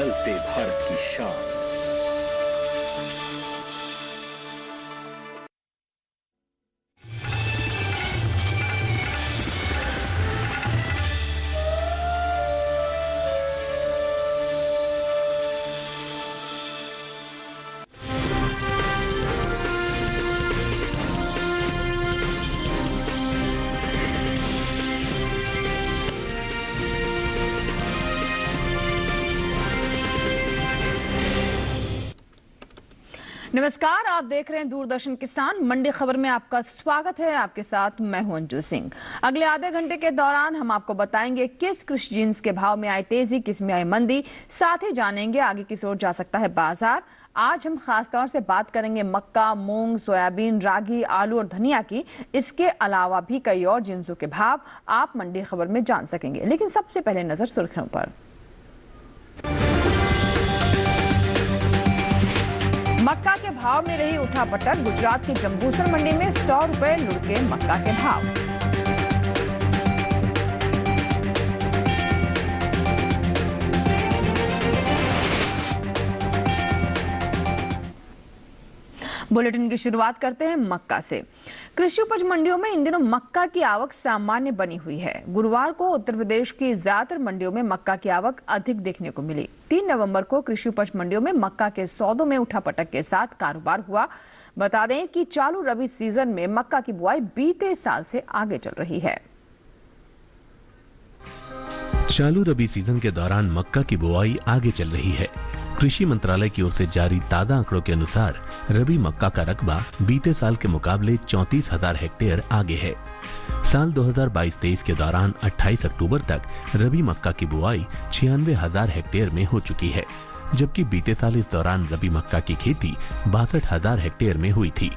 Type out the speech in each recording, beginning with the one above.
बदलते भारत की शान। नमस्कार, आप देख रहे हैं दूरदर्शन किसान मंडी खबर में आपका स्वागत है। आपके साथ मैं हूं अंजू सिंह। अगले आधे घंटे के दौरान हम आपको बताएंगे किस कृषि जिन्स के भाव में आई तेजी, किस में आई मंदी, साथ ही जानेंगे आगे किस ओर जा सकता है बाजार। आज हम खास तौर से बात करेंगे मक्का, मूंग, सोयाबीन, रागी, आलू और धनिया की। इसके अलावा भी कई और जिन्सों के भाव आप मंडी खबर में जान सकेंगे, लेकिन सबसे पहले नजर सुर्खियों पर। मक्का के भाव में रही उठापटक। गुजरात की जंबूसर मंडी में 100 रुपए लुढ़के मक्का के भाव। बुलेटिन की शुरुआत करते हैं मक्का से। कृषि उपज मंडियों में इन दिनों मक्का की आवक सामान्य बनी हुई है। गुरुवार को उत्तर प्रदेश की ज्यादातर मंडियों में मक्का की आवक अधिक देखने को मिली। 3 नवंबर को कृषि उपज मंडियों में मक्का के सौदों में उठापटक के साथ कारोबार हुआ। बता दें कि चालू रबी सीजन में मक्का की बुआई बीते साल से आगे चल रही है। चालू रबी सीजन के दौरान मक्का की बुआई आगे चल रही है। कृषि मंत्रालय की ओर से जारी ताजा आंकड़ों के अनुसार रबी मक्का का रकबा बीते साल के मुकाबले 34,000 हेक्टेयर आगे है। साल 2022-23 के दौरान 28 अक्टूबर तक रबी मक्का की बुआई 96,000 हेक्टेयर में हो चुकी है, जबकि बीते साल इस दौरान रबी मक्का की खेती 62,000 हेक्टेयर में हुई थी।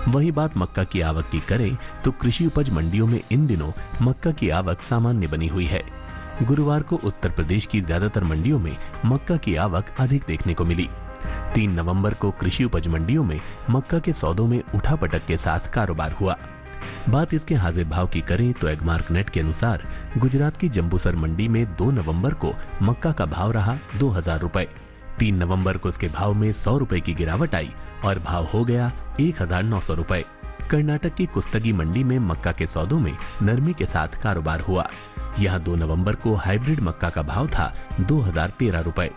वही बात मक्का की आवक की करें तो कृषि उपज मंडियों में इन दिनों मक्का की आवक सामान्य बनी हुई है। गुरुवार को उत्तर प्रदेश की ज्यादातर मंडियों में मक्का की आवक अधिक देखने को मिली। 3 नवंबर को कृषि उपज मंडियों में मक्का के सौदों में उठापटक के साथ कारोबार हुआ। बात इसके हाजिर भाव की करें तो एगमार्क नेट के अनुसार गुजरात की जंबूसर मंडी में 2 नवंबर को मक्का का भाव रहा 2,000 रुपए। 3 नवंबर को इसके भाव में 100 रुपए की गिरावट आई और भाव हो गया 1,900 रुपए। कर्नाटक की कुस्तगी मंडी में मक्का के सौदों में नरमी के साथ कारोबार हुआ। यहाँ 2 नवंबर को हाइब्रिड मक्का का भाव था 2,013 रुपए।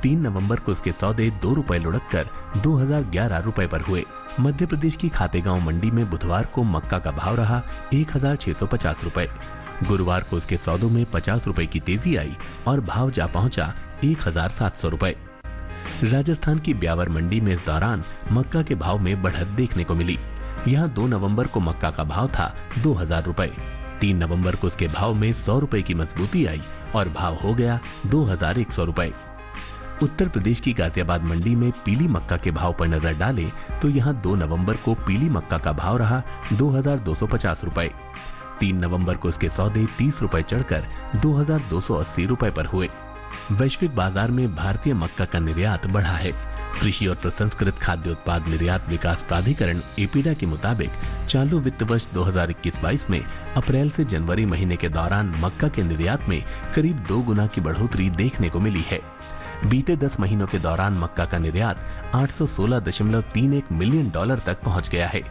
3 नवंबर को इसके सौदे 2 रुपए लुढ़ककर 2,011 रुपए पर हुए। मध्य प्रदेश की खातेगांव मंडी में बुधवार को मक्का का भाव रहा 1,650 रुपए। गुरुवार को इसके सौदों में 50 रुपए की तेजी आई और भाव जा पहुंचा 1,700 रुपए। राजस्थान की ब्यावर मंडी में इस दौरान मक्का के भाव में बढ़त देखने को मिली। यहाँ 2 नवंबर को मक्का का भाव था 2,000 रुपए। 3 नवंबर को इसके भाव में 100 रुपए की मजबूती आई और भाव हो गया 2,100 रुपए। उत्तर प्रदेश की गाजियाबाद मंडी में पीली मक्का के भाव पर नजर डालें तो यहाँ 2 नवंबर को पीली मक्का का भाव रहा 2,250 रुपए। 3 नवंबर को इसके सौदे 30 रुपए चढ़कर 2,280 रुपए पर हुए। वैश्विक बाजार में भारतीय मक्का का निर्यात बढ़ा है। कृषि और प्रसंस्कृत खाद्य उत्पाद निर्यात विकास प्राधिकरण एपीडा के मुताबिक चालू वित्त वर्ष 2021-22 में अप्रैल से जनवरी महीने के दौरान मक्का के निर्यात में करीब 2 गुना की बढ़ोतरी देखने को मिली है। बीते 10 महीनों के दौरान मक्का का निर्यात 816.31 मिलियन डॉलर तक पहुंच गया है,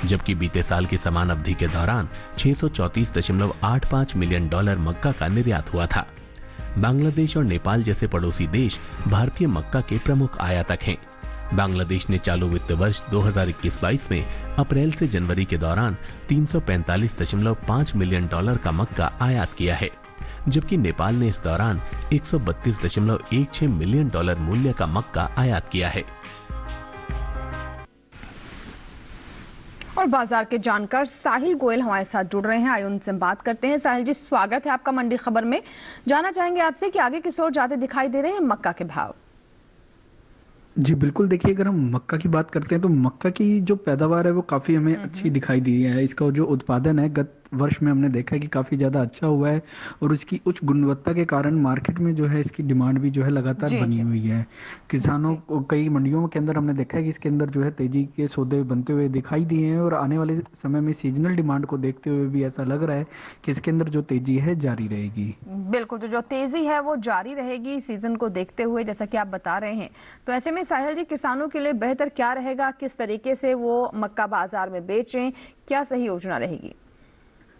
जबकि बीते साल की समान अवधि के दौरान 634.85 मिलियन डॉलर मक्का का निर्यात हुआ था। बांग्लादेश और नेपाल जैसे पड़ोसी देश भारतीय मक्का के प्रमुख आयातक हैं। बांग्लादेश ने चालू वित्त वर्ष 2021-22 में अप्रैल से जनवरी के दौरान 345.5 मिलियन डॉलर का मक्का आयात किया है, जबकि नेपाल ने इस दौरान 132.16 मिलियन डॉलर मूल्य का मक्का आयात किया है। और बाजार के जानकार साहिल गोयल हमारे साथ जुड़ रहे हैं। आइए उनसे बात करते हैं। साहिल जी, स्वागत है आपका मंडी खबर में। जानना चाहेंगे आपसे कि आगे किस ओर जाते दिखाई दे रहे हैं मक्का के भाव। जी बिल्कुल, देखिए अगर हम मक्का की बात करते हैं तो मक्का की जो पैदावार है वो काफ़ी हमें अच्छी दिखाई दी है। इसका जो उत्पादन है गत वर्ष में हमने देखा है कि काफ़ी ज़्यादा अच्छा हुआ है और उसकी उच्च गुणवत्ता के कारण मार्केट में जो है इसकी डिमांड भी जो है लगातार जी, बनी जी। हुई है। किसानों जी। को कई मंडियों के अंदर हमने देखा है कि इसके अंदर जो है तेज़ी के सौदे बनते हुए दिखाई दिए हैं और आने वाले समय में सीज़नल डिमांड को देखते हुए भी ऐसा लग रहा है कि इसके अंदर जो तेज़ी है जारी रहेगी। बिल्कुल, तो जो तेजी है वो जारी रहेगी सीजन को देखते हुए, जैसा कि आप बता रहे हैं। तो ऐसे में साहिल जी, किसानों के लिए बेहतर क्या रहेगा? किस तरीके से वो मक्का बाजार में बेचें? क्या सही योजना रहेगी?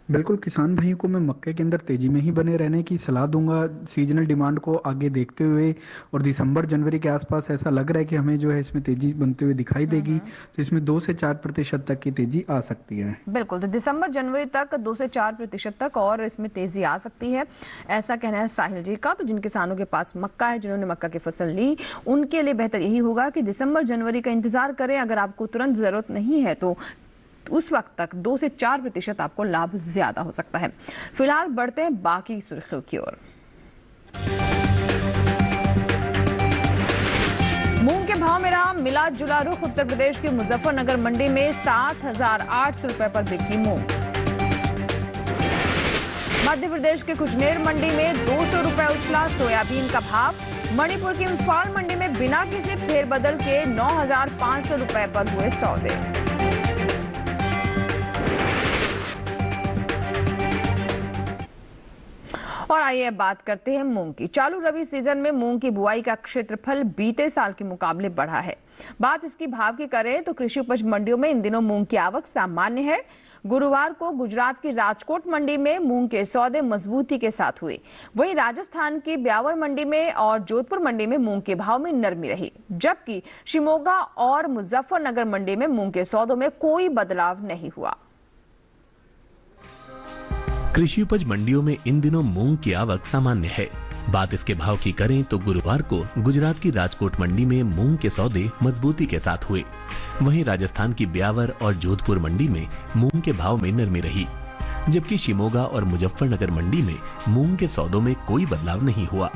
बिल्कुल, किसान भाइयों को मैं मक्के के अंदर तेज़ी में ही बने रहने की सलाह दूँगा, सीज़नल डिमांड को आगे देखते हुए और दिसंबर-जनवरी के आसपास ऐसा लग रहा है कि हमें जो है इसमें तेज़ी बनते हुए दिखाई देगी, तो इसमें 2 से 4% तक की तेज़ी आ सकती है। बिल्कुल, तो दिसंबर जनवरी तक 2 से 4% तक और इसमें तेजी आ सकती है, ऐसा कहना है साहिल जी का। तो जिन किसानों के पास मक्का है, जिन्होंने मक्का की फसल ली, उनके लिए बेहतर यही होगा कि दिसंबर जनवरी का इंतजार करें। अगर आपको तुरंत जरूरत नहीं है तो उस वक्त तक 2 से 4% आपको लाभ ज्यादा हो सकता है। फिलहाल बढ़ते हैं बाकी सुर्खियों की ओर। मूंग के भाव में रहा मिला जुला रुख। उत्तर प्रदेश की मुजफ्फरनगर मंडी में 7,800 रुपए पर बिकी मूंग। मध्य प्रदेश के कुजनेर मंडी में 200 रुपए उछला सोयाबीन का भाव। मणिपुर की इम्फाल मंडी में बिना किसी फेरबदल के 9,500 रुपए पर हुए सौदे। और आइए अब बात करते हैं मूंग की। चालू रबी सीजन में मूंग की बुआई का क्षेत्रफल बीते साल के मुकाबले बढ़ा है। बात इसकी भाव की करें तो कृषि उपज मंडियों में इन दिनों मूंग की आवक सामान्य है। गुरुवार को गुजरात की राजकोट मंडी में मूंग के सौदे मजबूती के साथ हुए। वहीं राजस्थान की ब्यावर मंडी में और जोधपुर मंडी में मूंग के भाव में नरमी रही, जबकि शिमोगा और मुजफ्फरनगर मंडी में मूंग के सौदों में कोई बदलाव नहीं हुआ। कृषि उपज मंडियों में इन दिनों मूंग की आवक सामान्य है। बात इसके भाव की करें तो गुरुवार को गुजरात की राजकोट मंडी में मूंग के सौदे मजबूती के साथ हुए। वहीं राजस्थान की ब्यावर और जोधपुर मंडी में मूंग के भाव में नरमी रही, जबकि शिमोगा और मुजफ्फरनगर मंडी में मूंग के सौदों में कोई बदलाव नहीं हुआ।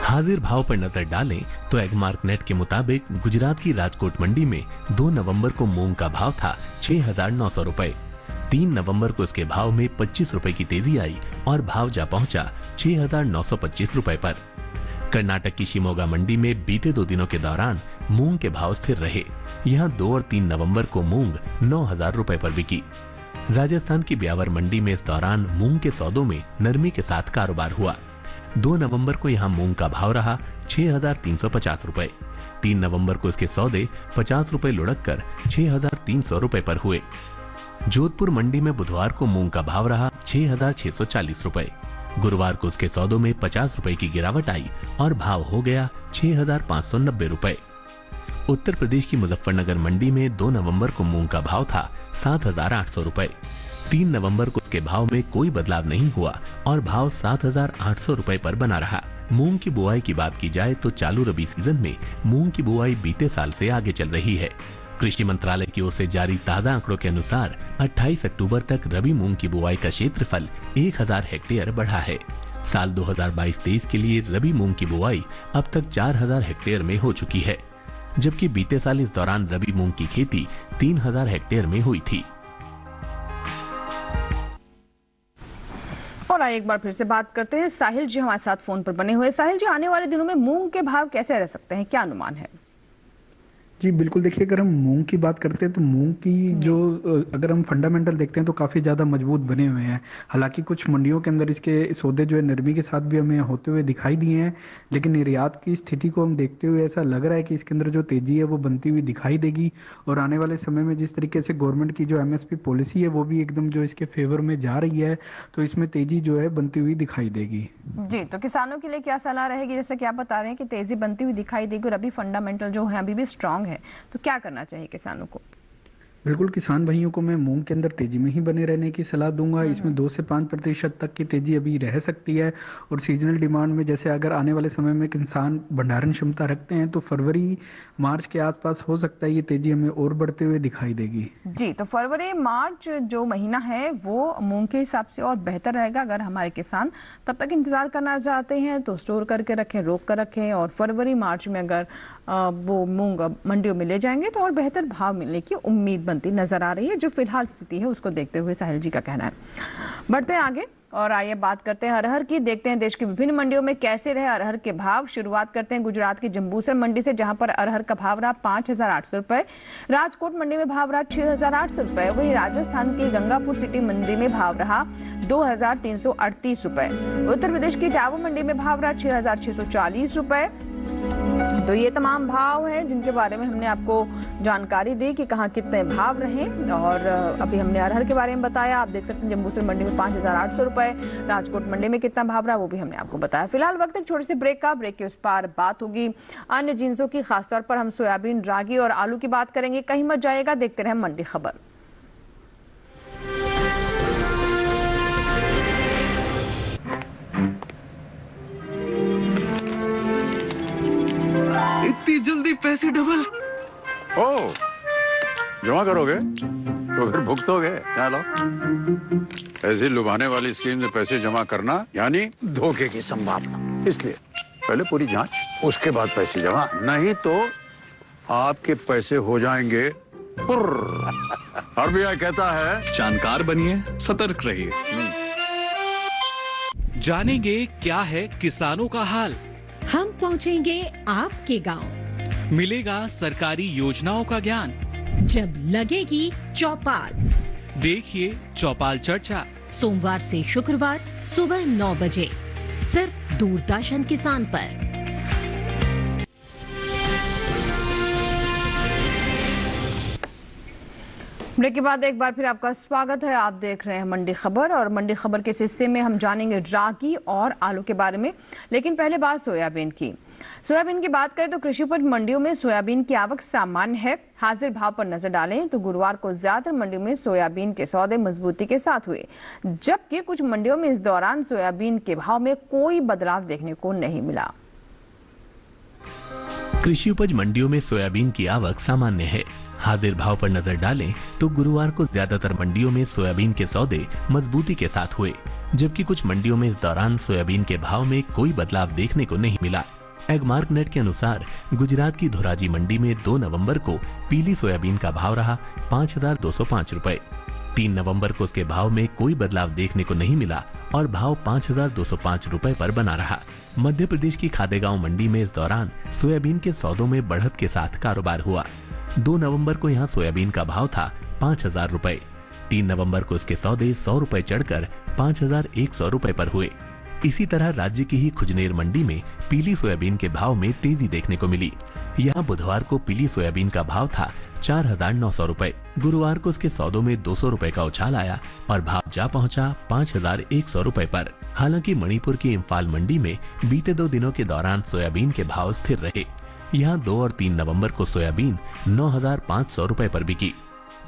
हाजिर भाव पर नजर डालें तो एगमार्क नेट के मुताबिक गुजरात की राजकोट मंडी में 2 नवंबर को मूंग का भाव था 6,900 रुपए। 3 नवंबर को इसके भाव में 25 रुपए की तेजी आई और भाव जा पहुंचा 6,925 रुपए पर। कर्नाटक की शिमोगा मंडी में बीते 2 दिनों के दौरान मूंग के भाव स्थिर रहे। यहां 2 और 3 नवंबर को मूंग 9,000 रुपए पर बिकी। राजस्थान की ब्यावर मंडी में इस दौरान मूंग के सौदों में नरमी के साथ कारोबार हुआ। 2 नवंबर को यहां मूंग का भाव रहा 6,350 रुपए। 3 नवंबर को इसके सौदे 50 रुपए लुढ़क कर 6,300 रुपए पर हुए। जोधपुर मंडी में बुधवार को मूंग का भाव रहा 6,640 रुपए। गुरुवार को उसके सौदों में 50 रुपए की गिरावट आई और भाव हो गया 6,590 रुपए। उत्तर प्रदेश की मुजफ्फरनगर मंडी में 2 नवंबर को मूंग का भाव था 7,800 रुपए। 3 नवंबर को उसके भाव में कोई बदलाव नहीं हुआ और भाव 7,800 रुपए पर बना रहा। मूंग की बुआई की बात की जाए तो चालू रबी सीजन में मूंग की बुआई बीते साल से आगे चल रही है। कृषि मंत्रालय की ओर से जारी ताजा आंकड़ों के अनुसार 28 अक्टूबर तक रबी मूंग की बुआई का क्षेत्रफल 1,000 हेक्टेयर बढ़ा है। साल 2022-23 के लिए रबी मूंग की बुआई अब तक 4,000 हेक्टेयर में हो चुकी है, जबकि बीते साल इस दौरान रबी मूंग की खेती 3,000 हेक्टेयर में हुई थी। और आइए एक बार फिर से बात करते हैं, साहिल जी हमारे साथ फोन पर बने हुए। साहिल जी, आने वाले दिनों में मूंग के भाव कैसे रह सकते हैं, क्या अनुमान है? जी बिल्कुल, देखिए अगर हम मूंग की बात करते हैं तो मूंग की जो अगर हम फंडामेंटल देखते हैं तो काफ़ी ज़्यादा मजबूत बने हुए हैं। हालांकि कुछ मंडियों के अंदर इसके सौदे जो है नरमी के साथ भी हमें होते हुए दिखाई दिए हैं, लेकिन निर्यात की स्थिति को हम देखते हुए ऐसा लग रहा है कि इसके अंदर जो तेज़ी है वो बनती हुई दिखाई देगी और आने वाले समय में जिस तरीके से गवर्नमेंट की जो MSP पॉलिसी है वो भी एकदम जो इसके फेवर में जा रही है, तो इसमें तेज़ी जो है बनती हुई दिखाई देगी। जी, तो किसानों के लिए क्या सलाह रहेगी? जैसे कि आप बता रहे हैं कि तेजी बनती हुई दिखाई देगी और अभी फंडामेंटल जो है अभी भी स्ट्रांग है, तो क्या करना चाहिए किसानों को? बिल्कुल, किसान भाइयों को मैं मूंग के अंदर तेजी में ही बने रहने की सलाह दूंगा। इसमें 2 से 5% तक की तेजी अभी रह सकती है और सीजनल डिमांड में जैसे अगर आने वाले समय में किसान भंडारण क्षमता रखते हैं तो फरवरी मार्च के आसपास हो सकता है ये तेजी हमें और बढ़ते हुए दिखाई देगी। जी, तो फरवरी मार्च जो महीना है वो मूंग के हिसाब से और बेहतर रहेगा। अगर हमारे किसान तब तक इंतजार करना चाहते हैं तो स्टोर करके रखें, रोक कर रखें और फरवरी मार्च में अगर वो मूंग मंडियों में ले जाएंगे तो और बेहतर भाव मिलने की उम्मीद बनती नजर आ रही है। जो फिलहाल स्थिति है उसको देखते हुए साहिल जी का कहना है। बढ़ते हैं आगे और आइए बात करते हैं अरहर की। देखते हैं देश की विभिन्न मंडियों में कैसे रहे अरहर के भाव। शुरुआत करते हैं गुजरात की जंबूसर मंडी से, जहां पर अरहर का भाव रहा 5,800 रुपए। राजकोट मंडी में भाव रहा 6,800 रुपए। वहीं राजस्थान की गंगापुर सिटी मंडी में भाव रहा 2,338 रुपए। उत्तर प्रदेश की डाबू मंडी में भाव रहा 6,640 रुपए। तो ये तमाम भाव हैं जिनके बारे में हमने आपको जानकारी दी कि कहाँ कितने भाव रहे। और अभी हमने अरहर के बारे में बताया। आप देख सकते हैं जंबूसर मंडी में 5,800 रुपए, राजकोट मंडी में कितना भाव रहा वो भी हमने आपको बताया। फिलहाल वक्त एक छोटे से ब्रेक का, ब्रेक के उस पार बात होगी अन्य जिन्सों की। खासतौर पर हम सोयाबीन, रागी और आलू की बात करेंगे। कहीं मत जाएगा, देखते रहे मंडी खबर। इतनी जल्दी पैसे डबल? ओ, जमा करोगे तो फिर भुगतोगे। यहाँ लो, ऐसी लुभाने वाली स्कीम में पैसे जमा करना यानी धोखे की संभावना, इसलिए पहले पूरी जांच, उसके बाद पैसे जमा, नहीं तो आपके पैसे हो जाएंगे पुर्र। आरबीआई कहता है जानकार बनिए, सतर्क रहिए। जानेंगे क्या है किसानों का हाल, हम पहुंचेंगे आपके गांव, मिलेगा सरकारी योजनाओं का ज्ञान, जब लगेगी चौपाल। देखिए चौपाल चर्चा सोमवार से शुक्रवार सुबह 9 बजे सिर्फ दूरदर्शन किसान पर। ब्रेक के बाद एक बार फिर आपका स्वागत है। आप देख रहे हैं मंडी खबर और मंडी खबर के इस हिस्से में हम जानेंगे रागी और आलू के बारे में। लेकिन पहले बात सोयाबीन की। सोयाबीन की बात करें तो कृषि उपज मंडियों में सोयाबीन की आवक सामान्य है। हाजिर भाव पर नजर डालें तो गुरुवार को ज्यादातर मंडियों में सोयाबीन के सौदे मजबूती के साथ हुए, जबकि कुछ मंडियों में इस दौरान सोयाबीन के भाव में कोई बदलाव देखने को नहीं मिला। कृषि उपज मंडियों में सोयाबीन की आवक सामान्य है। हाजिर भाव पर नजर डालें तो गुरुवार को ज्यादातर मंडियों में सोयाबीन के सौदे मजबूती के साथ हुए, जबकि कुछ मंडियों में इस दौरान सोयाबीन के भाव में कोई बदलाव देखने को नहीं मिला। एगमार्क नेट के अनुसार गुजरात की धोराजी मंडी में 2 नवंबर को पीली सोयाबीन का भाव रहा 5,205 रुपए। 3 नवंबर को उसके भाव में कोई बदलाव देखने को नहीं मिला और भाव 5,205 रुपए पर बना रहा। मध्य प्रदेश की खादेगांव मंडी में इस दौरान सोयाबीन के सौदों में बढ़त के साथ कारोबार हुआ। 2 नवंबर को यहाँ सोयाबीन का भाव था 5,000 रुपए। 3 नवंबर को इसके सौदे 100 रुपए चढ़कर 5,100 रुपए पर हुए। इसी तरह राज्य की ही खुजनेर मंडी में पीली सोयाबीन के भाव में तेजी देखने को मिली। यहाँ बुधवार को पीली सोयाबीन का भाव था 4,900 रुपए। गुरुवार को इसके सौदों में 200 रुपए का उछाल आया और भाव जा पहुंचा 5,100 रुपए पर। हालांकि मणिपुर की इम्फाल मंडी में बीते 2 दिनों के दौरान सोयाबीन के भाव स्थिर रहे। यहाँ 2 और 3 नवंबर को सोयाबीन 9,500 रुपए पर बिकी।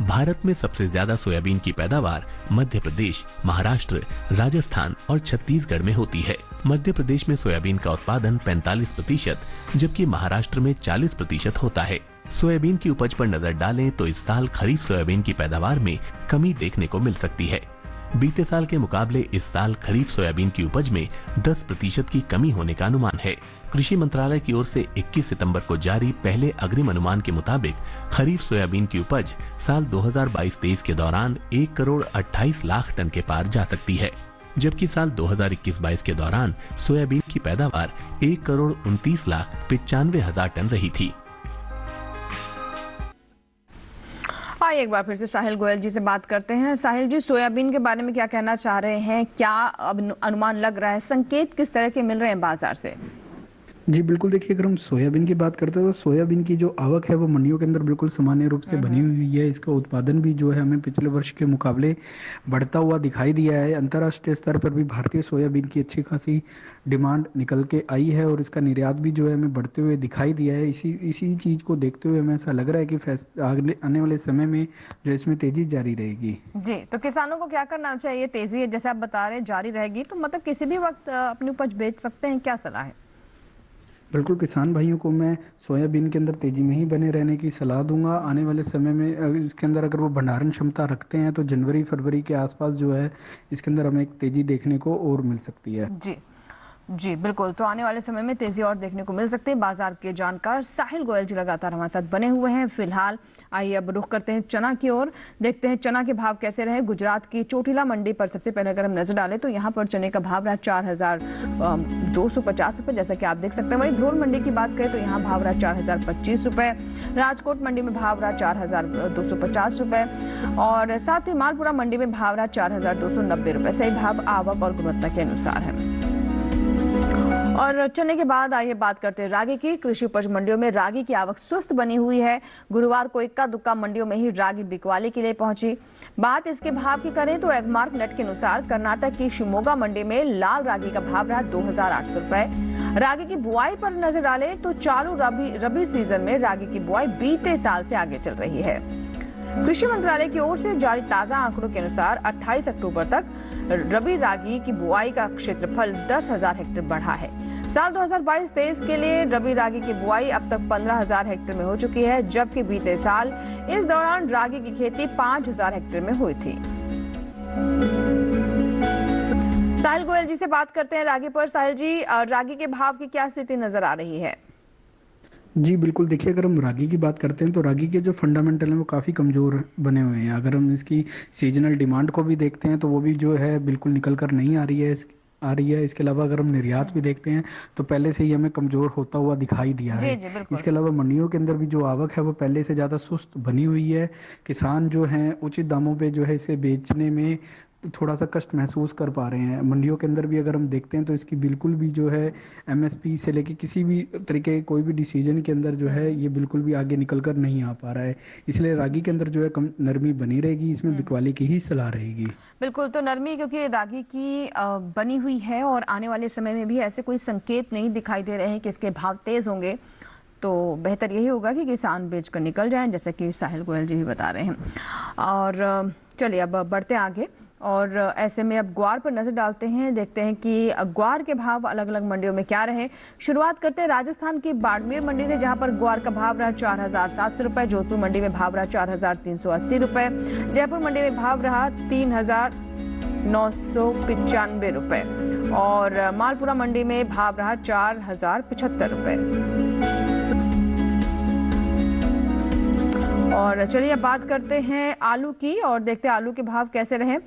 भारत में सबसे ज्यादा सोयाबीन की पैदावार मध्य प्रदेश, महाराष्ट्र, राजस्थान और छत्तीसगढ़ में होती है। मध्य प्रदेश में सोयाबीन का उत्पादन 45%, जबकि महाराष्ट्र में 40% होता है। सोयाबीन की उपज पर नजर डालें तो इस साल खरीफ सोयाबीन की पैदावार में कमी देखने को मिल सकती है। बीते साल के मुकाबले इस साल खरीफ सोयाबीन की उपज में 10% की कमी होने का अनुमान है। कृषि मंत्रालय की ओर से 21 सितंबर को जारी पहले अग्रिम अनुमान के मुताबिक खरीफ सोयाबीन की उपज साल 2022-23 के दौरान 1,28,00,000 टन के पार जा सकती है, जबकि साल 2021-22 के दौरान सोयाबीन की पैदावार 1,29,95,000 टन रही थी। आइए एक बार फिर से साहिल गोयल जी से बात करते हैं। साहिल जी, सोयाबीन के बारे में क्या कहना चाह रहे हैं? क्या अब अनुमान लग रहा है? संकेत किस तरह के मिल रहे हैं बाजार से? जी बिल्कुल, देखिए अगर हम सोयाबीन की बात करते हैं तो सोयाबीन की जो आवक है वो मंडियों के अंदर बिल्कुल सामान्य रूप से बनी हुई है। इसका उत्पादन भी जो है हमें पिछले वर्ष के मुकाबले बढ़ता हुआ दिखाई दिया है। अंतर्राष्ट्रीय स्तर पर भी भारतीय सोयाबीन की अच्छी खासी डिमांड निकल के आई है और इसका निर्यात भी जो है हमें बढ़ते हुए दिखाई दिया है। इसी चीज को देखते हुए हमें ऐसा लग रहा है कि आने वाले समय में जो इसमें तेजी जारी रहेगी। जी, तो किसानों को क्या करना चाहिए? तेजी जैसे आप बता रहे हैं जारी रहेगी, तो मतलब किसी भी वक्त अपनी उपज बेच सकते हैं, क्या सलाह है? बिल्कुल, किसान भाइयों को मैं सोयाबीन के अंदर तेजी में ही बने रहने की सलाह दूंगा। आने वाले समय में इसके अंदर अगर वो भंडारण क्षमता रखते हैं तो जनवरी फरवरी के आसपास जो है इसके अंदर हमें एक तेजी देखने को और मिल सकती है। जी, जी बिल्कुल, तो आने वाले समय में तेजी और देखने को मिल सकती है। बाजार के जानकार साहिल गोयल जी लगातार हमारे साथ बने हुए हैं। फिलहाल आइए अब रुख करते हैं चना की ओर, देखते हैं चना के भाव कैसे रहे। गुजरात की चोटिला मंडी पर सबसे पहले अगर हम नजर डालें तो यहाँ पर चने का भाव रहा 4,250 रुपए, जैसा कि आप देख सकते हैं। वहीं ध्रोल मंडी की बात करें तो यहाँ भाव रहा 4,025 रुपए, राजकोट मंडी में भाव रहा 4,250 रुपए और साथ ही मालपुरा मंडी में भाव रहा 4,290 रुपए। सही भाव आवक और गुणवत्ता के अनुसार है। और चने के बाद आइए बात करते हैं रागी की। कृषि उपज मंडियों में रागी की आवक सुस्त बनी हुई है। गुरुवार को इक्का दुक्का मंडियों में ही रागी बिकवाली के लिए पहुंची। बात इसके भाव की करें तो एगमार्क नेट के अनुसार कर्नाटक की शिवमोगा मंडी में लाल रागी का भाव रहा 2,800 रुपए। रागी की बुआई पर नजर डालें तो चालू रबी सीजन में रागी की बुआई बीते साल से आगे चल रही है। कृषि मंत्रालय की ओर से जारी ताजा आंकड़ों के अनुसार 28 अक्टूबर तक रबी रागी की बुआई का क्षेत्रफल 10,000 हेक्टेयर बढ़ा है। साल 2022-23 के लिए रबी रागी की बुआई अब तक 15,000 हेक्टेयर में हो चुकी है, जबकि बीते साल इस दौरान रागी की खेती 5,000 हेक्टेयर में हुई थी। साहिल गोयल जी से बात करते हैं रागी पर। साहिल जी, रागी के भाव की क्या स्थिति नजर आ रही है? जी बिल्कुल, देखिए अगर हम रागी की बात करते हैं तो रागी के जो फंडामेंटल हैं वो काफ़ी कमज़ोर बने हुए हैं। अगर हम इसकी सीजनल डिमांड को भी देखते हैं तो वो भी जो है बिल्कुल निकल कर नहीं आ रही है। इसके अलावा अगर हम निर्यात भी देखते हैं तो पहले से ही हमें कमज़ोर होता हुआ दिखाई दिया है। इसके अलावा मंडियों के अंदर भी जो आवक है वो पहले से ज़्यादा सुस्त बनी हुई है। किसान जो हैं उचित दामों पे जो है इसे बेचने में थोड़ा सा कष्ट महसूस कर पा रहे हैं। मंडियों के अंदर भी अगर हम देखते हैं तो इसकी बिल्कुल भी जो है एमएसपी से लेके किसी भी तरीके कोई भी डिसीजन के अंदर जो है ये बिल्कुल भी आगे निकल कर नहीं आ पा रहा है। इसलिए रागी के अंदर जो है कम नरमी बनी रहेगी, इसमें बिकवाली की ही सलाह रहेगी। बिल्कुल, तो नरमी क्योंकि रागी की बनी हुई है और आने वाले समय में भी ऐसे कोई संकेत नहीं दिखाई दे रहे हैं कि इसके भाव तेज होंगे, तो बेहतर यही होगा कि किसान बेच कर निकल जाएं, जैसा कि साहिल गोयल जी भी बता रहे हैं। और चलिए अब बढ़ते आगे और ऐसे में अब ग्वार पर नजर डालते हैं, देखते हैं कि ग्वार के भाव अलग अलग मंडियों में क्या रहे। शुरुआत करते हैं राजस्थान की बाड़मेर मंडी से, जहां पर ग्वार का भाव रहा 4,700 रुपए, जोधपुर मंडी में भाव रहा 4,380 रुपए, जयपुर मंडी में भाव रहा 3,995 रुपए और मालपुरा मंडी में भाव रहा 4,075 रुपए। और चलिए अब बात करते हैं आलू की और देखते हैं आलू के भाव कैसे रहे।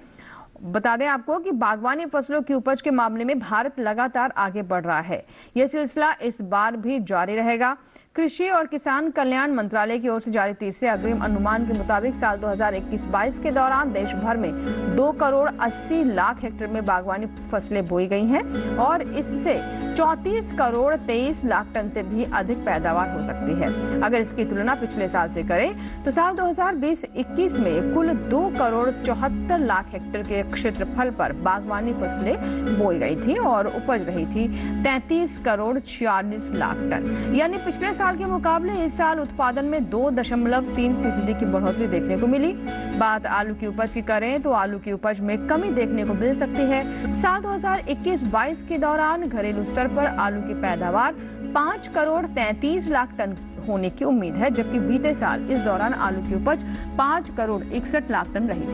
बता दें आपको कि बागवानी फसलों की उपज के मामले में भारत लगातार आगे बढ़ रहा है। यह सिलसिला इस बार भी जारी रहेगा। कृषि और किसान कल्याण मंत्रालय की ओर से जारी तीसरे अग्रिम अनुमान के मुताबिक साल 2021-22 के दौरान देश भर में 2 करोड़ 80 लाख हेक्टेयर में बागवानी फसलें बोई गई हैं और इससे 34 करोड़ 23 लाख टन से भी अधिक पैदावार हो सकती है। अगर इसकी तुलना पिछले साल से करें तो साल 2020-21 में कुल 2 करोड़ 74 लाख हेक्टेयर के क्षेत्रफल पर बागवानी फसलें बोई गई थी और उपज रही थी 33 करोड़ 46 लाख टन, यानी पिछले साल के मुकाबले इस साल उत्पादन में 2.3% की बढ़ोतरी देखने को मिली। बात आलू की उपज की करें तो आलू की उपज में कमी देखने को मिल सकती है। साल 2021-22 के दौरान घरेलू स्तर पर आलू की पैदावार 5 करोड़ 33 लाख टन होने की उम्मीद है, जबकि बीते साल इस दौरान आलू की उपज 5 करोड़ 61 लाख टन रही थी।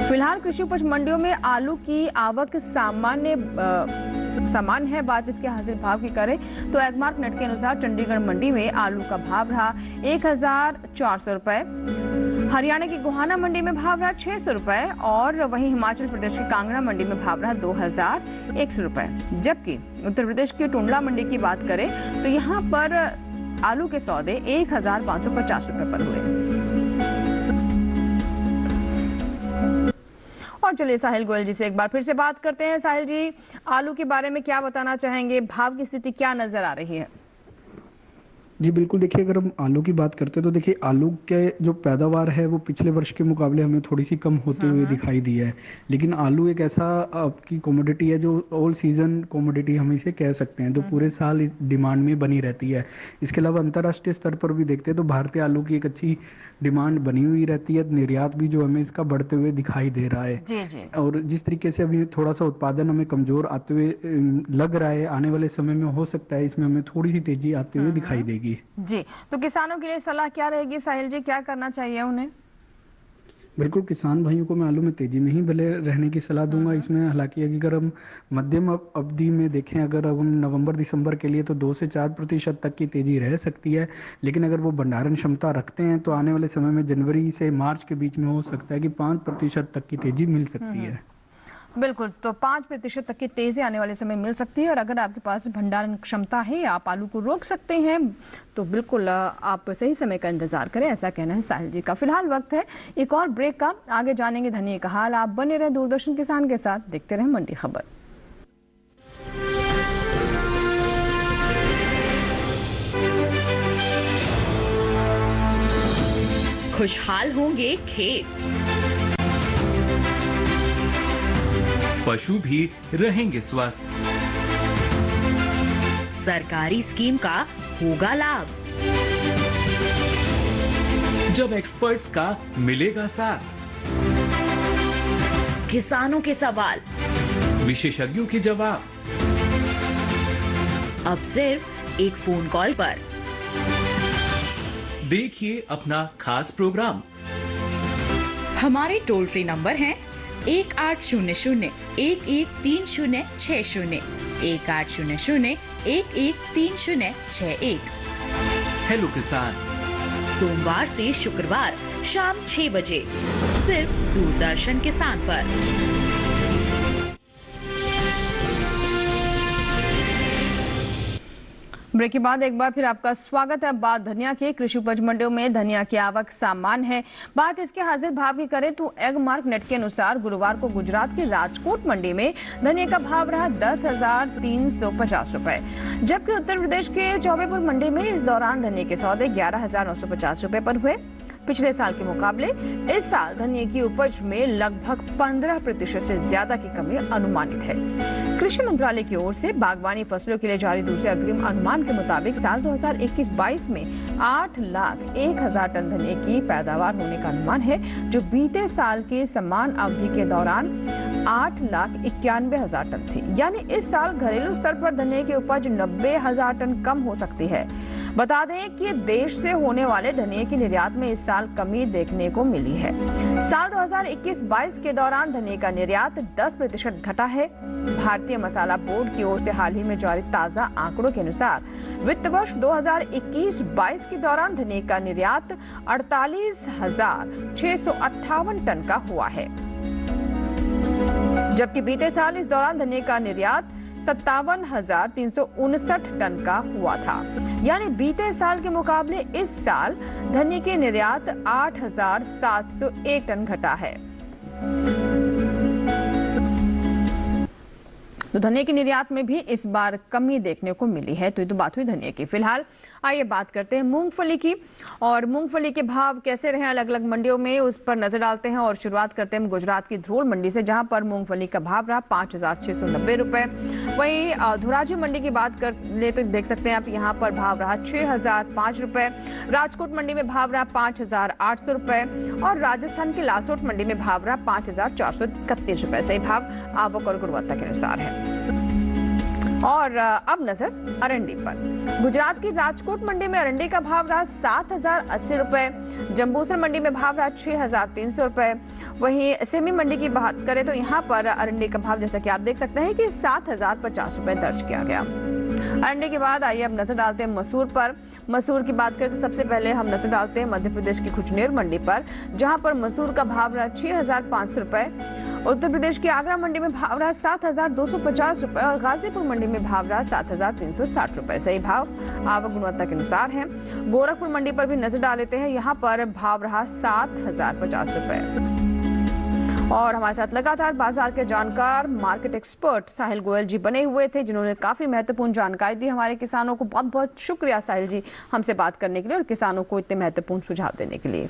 फिलहाल कृषि उपज मंडियों में आलू की आवक समान है। बात इसके हाजिर भाव की करें तो एगमार्क नेट के अनुसार चंडीगढ़ मंडी में आलू का भाव रहा 1,400 रुपए, हरियाणा की गोहाना मंडी में भाव रहा 600 रुपए और वहीं हिमाचल प्रदेश की कांगड़ा मंडी में भाव रहा 2,100 रुपए, जबकि उत्तर प्रदेश की टुंडला मंडी की बात करें तो यहाँ पर आलू के सौदे 1,550 रुपए पर हुए। और चलिए साहिल गोयल जी से एक बार फिर से बात करते हैं। साहिल जी, आलू के बारे में क्या बताना चाहेंगे? भाव की स्थिति क्या नजर आ रही है? जी बिल्कुल, देखिए अगर हम आलू की बात करते हैं तो देखिए आलू के जो पैदावार है वो पिछले वर्ष के मुकाबले हमें थोड़ी सी कम होते हुए दिखाई दी है, लेकिन आलू एक ऐसा आपकी कमोडिटी है जो ऑल सीजन कमोडिटी हम इसे कह सकते हैं, जो पूरे साल इस डिमांड में बनी रहती है। इसके अलावा अंतर्राष्ट्रीय स्तर पर भी देखते हैं तो भारतीय आलू की एक अच्छी डिमांड बनी हुई रहती है। निर्यात भी जो हमें इसका बढ़ते हुए दिखाई दे रहा है जी। और जिस तरीके से अभी थोड़ा सा उत्पादन हमें कमजोर आते हुए लग रहा है, आने वाले समय में हो सकता है इसमें हमें थोड़ी सी तेजी आते हुए दिखाई देगी। जी, तो किसानों के लिए सलाह क्या रहेगी साहिल जी, क्या करना चाहिए उन्हें? बिल्कुल, किसान भाइयों को मैं आलू में तेजी में ही भले रहने की सलाह दूंगा इसमें। हालांकि अगर हम मध्यम अवधि में देखें, अगर अब हम नवंबर दिसंबर के लिए तो 2 से 4% तक की तेजी रह सकती है, लेकिन अगर वो भंडारण क्षमता रखते हैं तो आने वाले समय में जनवरी से मार्च के बीच में हो सकता है कि 5% तक की तेजी मिल सकती है। बिल्कुल, तो 5% तक की तेजी आने वाले समय मिल सकती है और अगर आपके पास भंडारण क्षमता है, आप आलू को रोक सकते हैं, तो बिल्कुल आप सही समय का इंतजार करें, ऐसा कहना है साहिल जी का। फिलहाल वक्त है एक और ब्रेक का, आगे जानेंगे धनिये का हाल। आप बने रहे दूरदर्शन किसान के साथ, देखते रहे मंडी खबर। खुशहाल होंगे खेत, पशु भी रहेंगे स्वस्थ, सरकारी स्कीम का होगा लाभ, जब एक्सपर्ट्स का मिलेगा साथ, किसानों के सवाल, विशेषज्ञों के जवाब, अब सिर्फ एक फोन कॉल पर। देखिए अपना खास प्रोग्राम। हमारे टोल फ्री नंबर हैं 1800-113060, 1800-113061। हेलो किसान, सोमवार से शुक्रवार शाम 6 बजे सिर्फ दूरदर्शन किसान पर। ब्रेक के बाद एक बार फिर आपका स्वागत है। बात धनिया की। कृषि उपज मंडियों में धनिया की आवक सामान्य है। बात इसके हाजिर भाव की करें तो एगमार्क नेट के अनुसार गुरुवार को गुजरात की राजकोट मंडी में धनिया का भाव रहा 10,350 रुपए, जबकि उत्तर प्रदेश के चौबेपुर मंडी में इस दौरान धनिया के सौदे 11,950 रुपए पर हुए। पिछले साल के मुकाबले इस साल धनिया की उपज में लगभग 15% से ज्यादा की कमी अनुमानित है। कृषि मंत्रालय की ओर से बागवानी फसलों के लिए जारी दूसरे अग्रिम अनुमान के मुताबिक साल 2021-22 में 8,01,000 टन धनिया की पैदावार होने का अनुमान है, जो बीते साल के समान अवधि के दौरान 8,91,000 टन थी। यानी इस साल घरेलू स्तर पर धनिया की उपज 90,000 टन कम हो सकती है। बता दें कि देश से होने वाले धनिया की निर्यात में इस साल कमी देखने को मिली है। साल 2021-22 के दौरान धनिया का निर्यात 10% घटा है। भारतीय मसाला बोर्ड की ओर से हाल ही में जारी ताजा आंकड़ों के अनुसार वित्त वर्ष 2021-22 के दौरान धनिया का निर्यात 48,658 टन का हुआ है, जबकि बीते साल इस दौरान धनिया का निर्यात 57,359 टन का हुआ था। यानी बीते साल के मुकाबले इस साल धनिया की निर्यात 8,701 टन घटा है। तो धनिया की निर्यात में भी इस बार कमी देखने को मिली है। तो ये तो बात हुई धनिया की। फिलहाल आइए बात करते हैं मूंगफली की, और मूंगफली के भाव कैसे रहे अलग अलग मंडियों में, उस पर नजर डालते हैं। और शुरुआत करते हैं गुजरात की ध्रोल मंडी से, जहां पर मूंगफली का भाव रहा 5,690 रुपए। वहीं धोराजी मंडी की बात कर ले तो देख सकते हैं आप, यहाँ पर भाव रहा 6,005 रुपए। राजकोट मंडी में भाव रहा 5,800 रुपए और राजस्थान की लासोट मंडी में भाव रहा 5,431 रुपए। सही भाव आवक और गुणवत्ता के अनुसार है। और अब नजर अरंडी पर। गुजरात की राजकोट मंडी में अरंडी का भाव रहा 7,080 रुपए। जंबूसर मंडी में भाव रहा 6,300 रुपए। वहीं सेमी मंडी की बात करें तो यहाँ पर अरंडी का भाव जैसा कि आप देख सकते हैं कि 7,050 रुपए दर्ज किया गया। अरंडी के बाद आइए अब नजर डालते हैं मसूर पर। मसूर की बात करें तो सबसे पहले हम नजर डालते हैं मध्य प्रदेश की खुजनेर मंडी पर, जहां पर मसूर का भाव रहा 6,500 रुपए। उत्तर प्रदेश की आगरा मंडी में भाव रहा 7,250 रुपए और गाजीपुर मंडी में भाव रहा 7,360 रुपए। सही भाव आवक गुणवत्ता के अनुसार है। गोरखपुर मंडी पर भी नजर डाल लेते हैं, यहाँ पर भाव रहा 7,050 रुपए। और हमारे साथ लगातार बाजार के जानकार मार्केट एक्सपर्ट साहिल गोयल जी बने हुए थे, जिन्होंने काफी महत्वपूर्ण जानकारी दी हमारे किसानों को। बहुत बहुत शुक्रिया साहिल जी हमसे बात करने के लिए और किसानों को इतने महत्वपूर्ण सुझाव देने के लिए।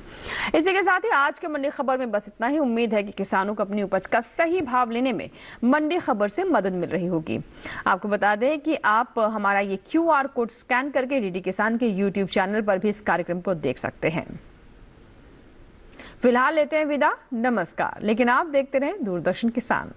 इसी के साथ ही आज के मंडी खबर में बस इतना ही। उम्मीद है कि किसानों को अपनी उपज का सही भाव लेने में मंडी खबर से मदद मिल रही होगी। आपको बता दें कि आप हमारा ये QR कोड स्कैन करके DD किसान के YouTube चैनल पर भी इस कार्यक्रम को देख सकते हैं। फिलहाल लेते हैं विदा, नमस्कार। लेकिन आप देखते रहें दूरदर्शन किसान।